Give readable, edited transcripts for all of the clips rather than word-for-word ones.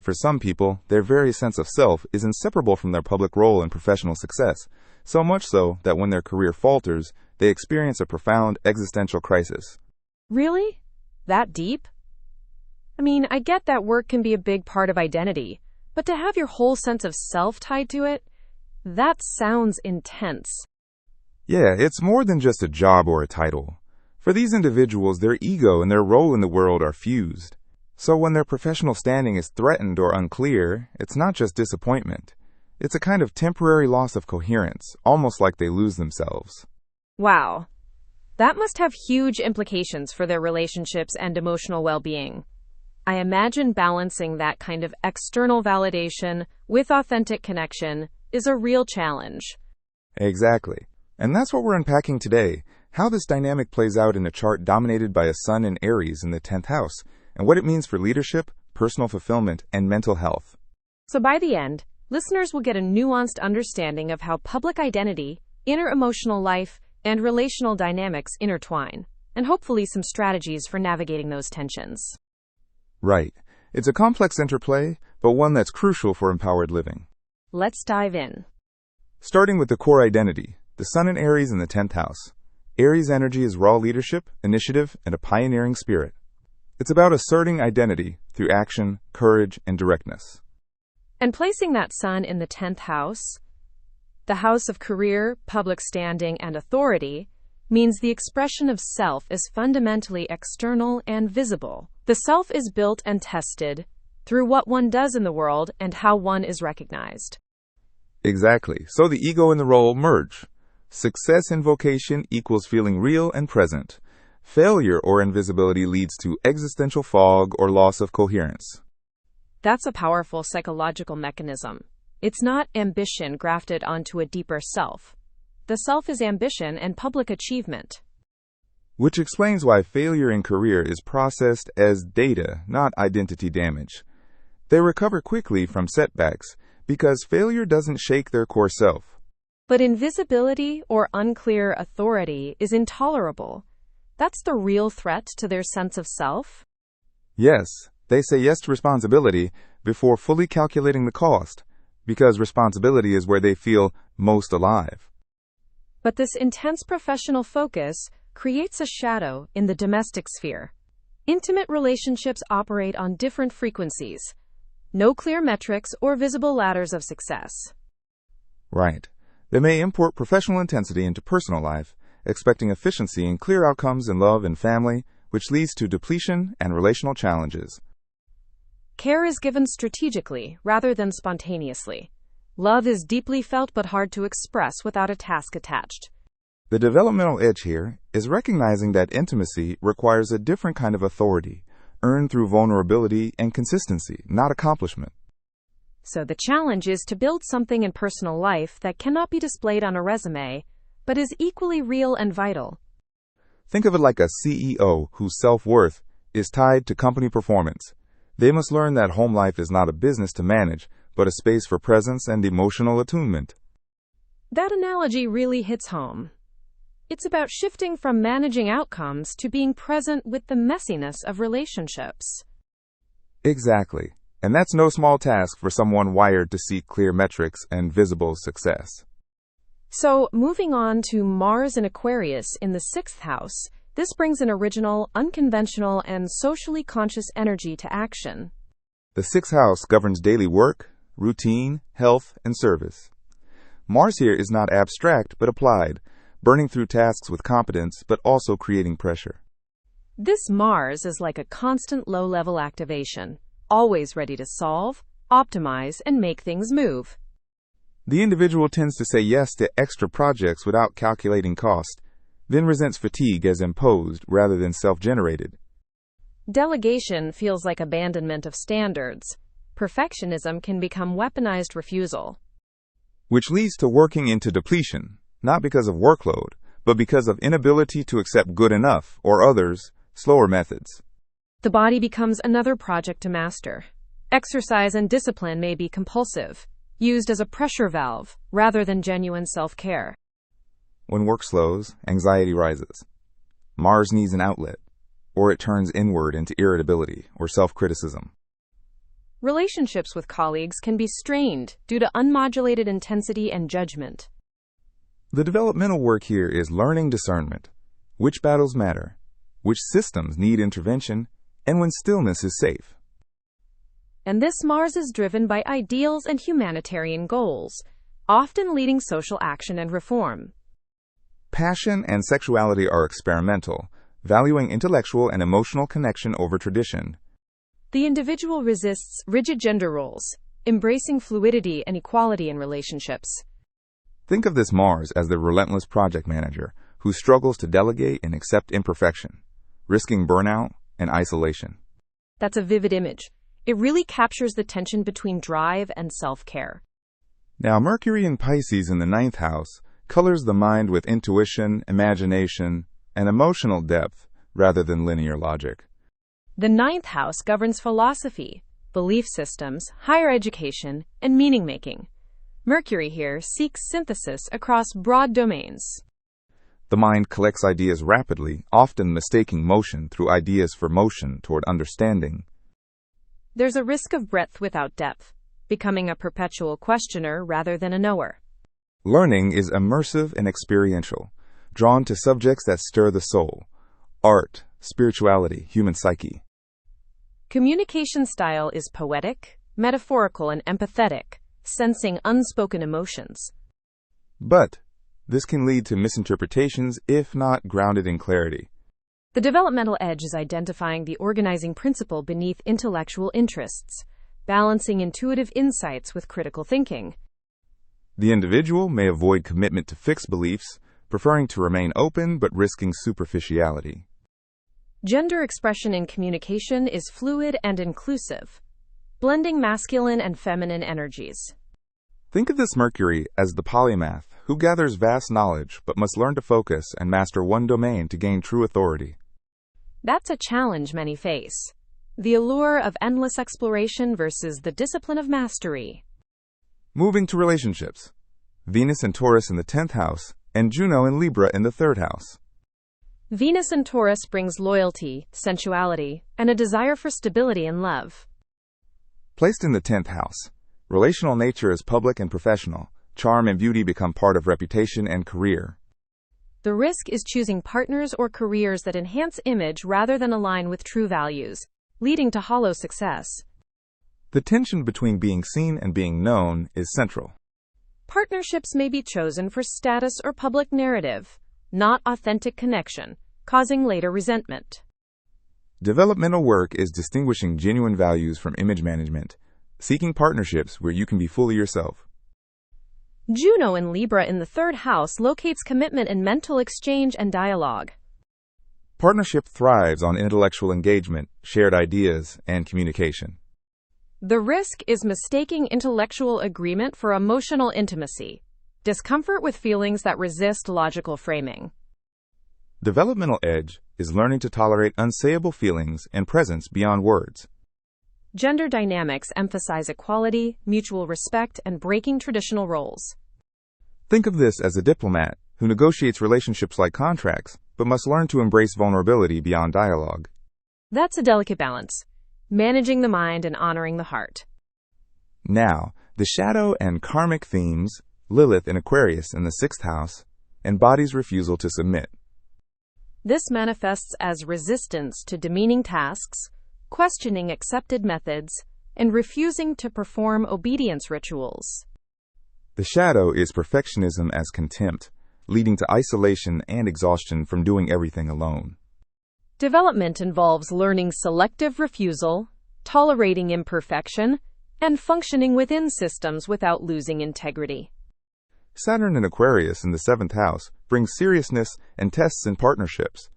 For some people, their very sense of self is inseparable from their public role and professional success, so much so that when their career falters, they experience a profound existential crisis. Really? That deep? I mean, I get that work can be a big part of identity, but to have your whole sense of self tied to it, that sounds intense. Yeah, it's more than just a job or a title. For these individuals, their ego and their role in the world are fused. So when their professional standing is threatened or unclear, it's not just disappointment. It's a kind of temporary loss of coherence, almost like they lose themselves. Wow. That must have huge implications for their relationships and emotional well-being. I imagine balancing that kind of external validation with authentic connection is a real challenge. Exactly. And that's what we're unpacking today, how this dynamic plays out in a chart dominated by a sun in Aries in the 10th house, and what it means for leadership, personal fulfillment, and mental health. So by the end, listeners will get a nuanced understanding of how public identity, inner emotional life, and relational dynamics intertwine, and hopefully some strategies for navigating those tensions. Right. It's a complex interplay, but one that's crucial for empowered living. Let's dive in. Starting with the core identity, the sun in Aries in the 10th house. Aries energy is raw leadership, initiative, and a pioneering spirit. It's about asserting identity through action, courage, and directness. And placing that sun in the 10th house, the house of career, public standing, and authority, means the expression of self is fundamentally external and visible. The self is built and tested through what one does in the world and how one is recognized. Exactly. So the ego and the role merge. Success in vocation equals feeling real and present. Failure or invisibility leads to existential fog or loss of coherence. That's a powerful psychological mechanism. It's not ambition grafted onto a deeper self. The self is ambition and public achievement. Which explains why failure in career is processed as data, not identity damage. They recover quickly from setbacks because failure doesn't shake their core self. But invisibility or unclear authority is intolerable. That's the real threat to their sense of self? Yes, they say yes to responsibility before fully calculating the cost, because responsibility is where they feel most alive. But this intense professional focus creates a shadow in the domestic sphere. Intimate relationships operate on different frequencies. No clear metrics or visible ladders of success. Right. They may import professional intensity into personal life, expecting efficiency and clear outcomes in love and family, which leads to depletion and relational challenges. Care is given strategically rather than spontaneously. Love is deeply felt but hard to express without a task attached. The developmental edge here is recognizing that intimacy requires a different kind of authority, earned through vulnerability and consistency, not accomplishment. So the challenge is to build something in personal life that cannot be displayed on a resume, but is equally real and vital. Think of it like a CEO whose self-worth is tied to company performance. They must learn that home life is not a business to manage, but a space for presence and emotional attunement. That analogy really hits home. It's about shifting from managing outcomes to being present with the messiness of relationships. Exactly. And that's no small task for someone wired to seek clear metrics and visible success. So, moving on to Mars in Aquarius in the 6th house, this brings an original, unconventional, and socially conscious energy to action. The 6th house governs daily work, routine, health, and service. Mars here is not abstract but applied, burning through tasks with competence but also creating pressure. This Mars is like a constant low-level activation, always ready to solve, optimize, and make things move. The individual tends to say yes to extra projects without calculating cost, then resents fatigue as imposed rather than self-generated. Delegation feels like abandonment of standards. Perfectionism can become weaponized refusal. Which leads to working into depletion, not because of workload, but because of inability to accept good enough or others' slower methods. The body becomes another project to master. Exercise and discipline may be compulsive, used as a pressure valve rather than genuine self-care. When work slows, anxiety rises. Mars needs an outlet, or it turns inward into irritability or self-criticism. Relationships with colleagues can be strained due to unmodulated intensity and judgment. The developmental work here is learning discernment, which battles matter, which systems need intervention, and when stillness is safe. And this Mars is driven by ideals and humanitarian goals, often leading social action and reform. Passion and sexuality are experimental, valuing intellectual and emotional connection over tradition. The individual resists rigid gender roles, embracing fluidity and equality in relationships. Think of this Mars as the relentless project manager who struggles to delegate and accept imperfection, risking burnout and isolation. That's a vivid image. It really captures the tension between drive and self-care. Now, Mercury in Pisces in the 9th house colors the mind with intuition, imagination, and emotional depth rather than linear logic. The 9th house governs philosophy, belief systems, higher education, and meaning-making. Mercury here seeks synthesis across broad domains. The mind collects ideas rapidly, often mistaking motion through ideas for motion toward understanding. There's a risk of breadth without depth, becoming a perpetual questioner rather than a knower. Learning is immersive and experiential, drawn to subjects that stir the soul: art, spirituality, human psyche. Communication style is poetic, metaphorical, and empathetic, sensing unspoken emotions. But this can lead to misinterpretations if not grounded in clarity. The developmental edge is identifying the organizing principle beneath intellectual interests, balancing intuitive insights with critical thinking. The individual may avoid commitment to fixed beliefs, preferring to remain open but risking superficiality. Gender expression in communication is fluid and inclusive, blending masculine and feminine energies. Think of this Mercury as the polymath who gathers vast knowledge but must learn to focus and master one domain to gain true authority. That's a challenge many face. The allure of endless exploration versus the discipline of mastery. Moving to relationships. Venus in Taurus in the 10th house and Juno in Libra in the 3rd house. Venus in Taurus brings loyalty, sensuality, and a desire for stability in love. Placed in the 10th house, relational nature is public and professional. Charm and beauty become part of reputation and career. The risk is choosing partners or careers that enhance image rather than align with true values, leading to hollow success. The tension between being seen and being known is central. Partnerships may be chosen for status or public narrative, not authentic connection, causing later resentment. Developmental work is distinguishing genuine values from image management, seeking partnerships where you can be fully yourself. Juno in Libra in the 3rd house locates commitment in mental exchange and dialogue. Partnership thrives on intellectual engagement, shared ideas, and communication. The risk is mistaking intellectual agreement for emotional intimacy, discomfort with feelings that resist logical framing. Developmental edge is learning to tolerate unsayable feelings and presence beyond words. Gender dynamics emphasize equality, mutual respect, and breaking traditional roles. Think of this as a diplomat who negotiates relationships like contracts, but must learn to embrace vulnerability beyond dialogue. That's a delicate balance, managing the mind and honoring the heart. Now, the shadow and karmic themes, Lilith in Aquarius in the 6th house, embodies refusal to submit. This manifests as resistance to demeaning tasks, questioning accepted methods, and refusing to perform obedience rituals. The shadow is perfectionism as contempt, leading to isolation and exhaustion from doing everything alone. Development involves learning selective refusal, tolerating imperfection, and functioning within systems without losing integrity. Saturn in Aquarius in the 7th house brings seriousness and tests in partnerships.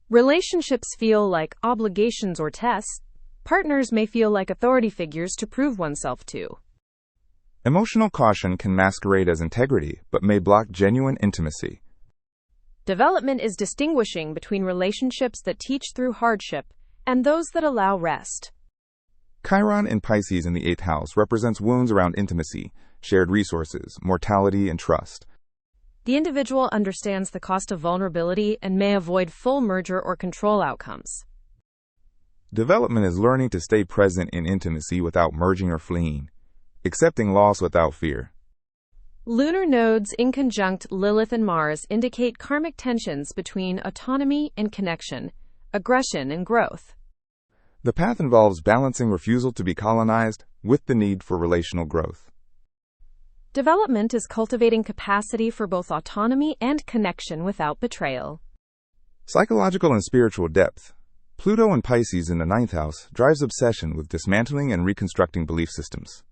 Relationships feel like obligations or tests. Partners may feel like authority figures to prove oneself to. Emotional caution can masquerade as integrity, but may block genuine intimacy. Development is distinguishing between relationships that teach through hardship and those that allow rest. Chiron in Pisces in the 8th house represents wounds around intimacy, shared resources, mortality, and trust. The individual understands the cost of vulnerability and may avoid full merger or control outcomes. Development is learning to stay present in intimacy without merging or fleeing, accepting loss without fear. Lunar nodes in conjunct Lilith and Mars indicate karmic tensions between autonomy and connection, aggression and growth. The path involves balancing refusal to be colonized with the need for relational growth. Development is cultivating capacity for both autonomy and connection without betrayal. Psychological and spiritual depth. Pluto in Pisces in the 9th house drives obsession with dismantling and reconstructing belief systems.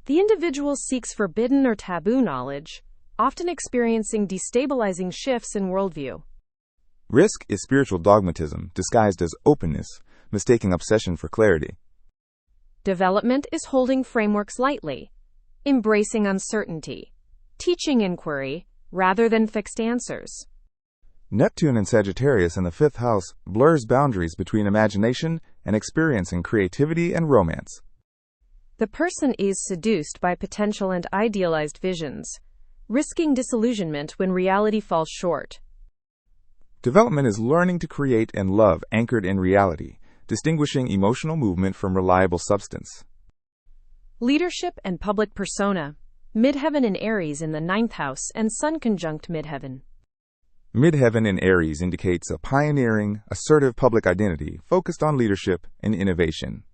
The individual seeks forbidden or taboo knowledge, often experiencing destabilizing shifts in worldview. Risk is spiritual dogmatism disguised as openness, mistaking obsession for clarity. Development is holding frameworks lightly, embracing uncertainty, teaching inquiry rather than fixed answers. Neptune in Sagittarius in the 5th house blurs boundaries between imagination and experiencing creativity and romance. The person is seduced by potential and idealized visions, risking disillusionment when reality falls short. Development is learning to create and love anchored in reality, distinguishing emotional movement from reliable substance. Leadership and public persona. Midheaven in Aries in the 9th house and Sun conjunct Midheaven. Midheaven in Aries indicates a pioneering, assertive public identity focused on leadership and innovation.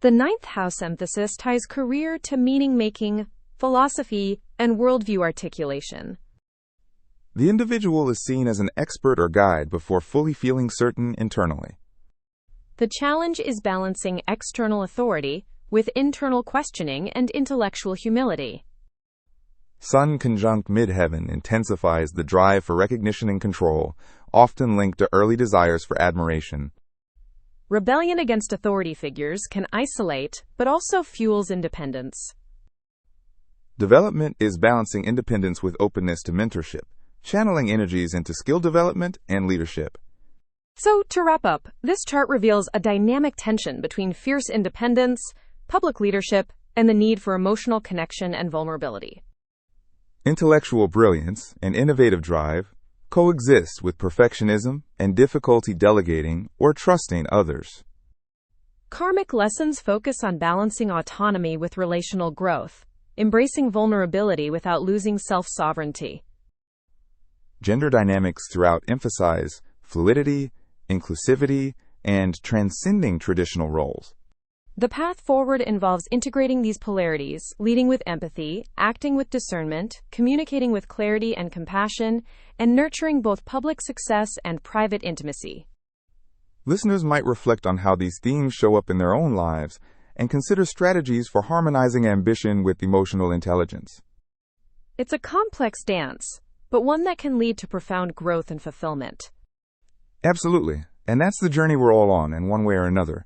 The 9th house emphasis ties career to meaning-making, philosophy, and worldview articulation. The individual is seen as an expert or guide before fully feeling certain internally. The challenge is balancing external authority with internal questioning and intellectual humility. Sun conjunct Midheaven intensifies the drive for recognition and control, often linked to early desires for admiration. Rebellion against authority figures can isolate, but also fuels independence. Development is balancing independence with openness to mentorship, channeling energies into skill development and leadership. So, to wrap up, this chart reveals a dynamic tension between fierce independence, public leadership, and the need for emotional connection and vulnerability. Intellectual brilliance and innovative drive coexist with perfectionism and difficulty delegating or trusting others. Karmic lessons focus on balancing autonomy with relational growth, embracing vulnerability without losing self-sovereignty. Gender dynamics throughout emphasize fluidity, inclusivity, and transcending traditional roles. The path forward involves integrating these polarities, leading with empathy, acting with discernment, communicating with clarity and compassion, and nurturing both public success and private intimacy. Listeners might reflect on how these themes show up in their own lives and consider strategies for harmonizing ambition with emotional intelligence. It's a complex dance, but one that can lead to profound growth and fulfillment. Absolutely, and that's the journey we're all on in one way or another.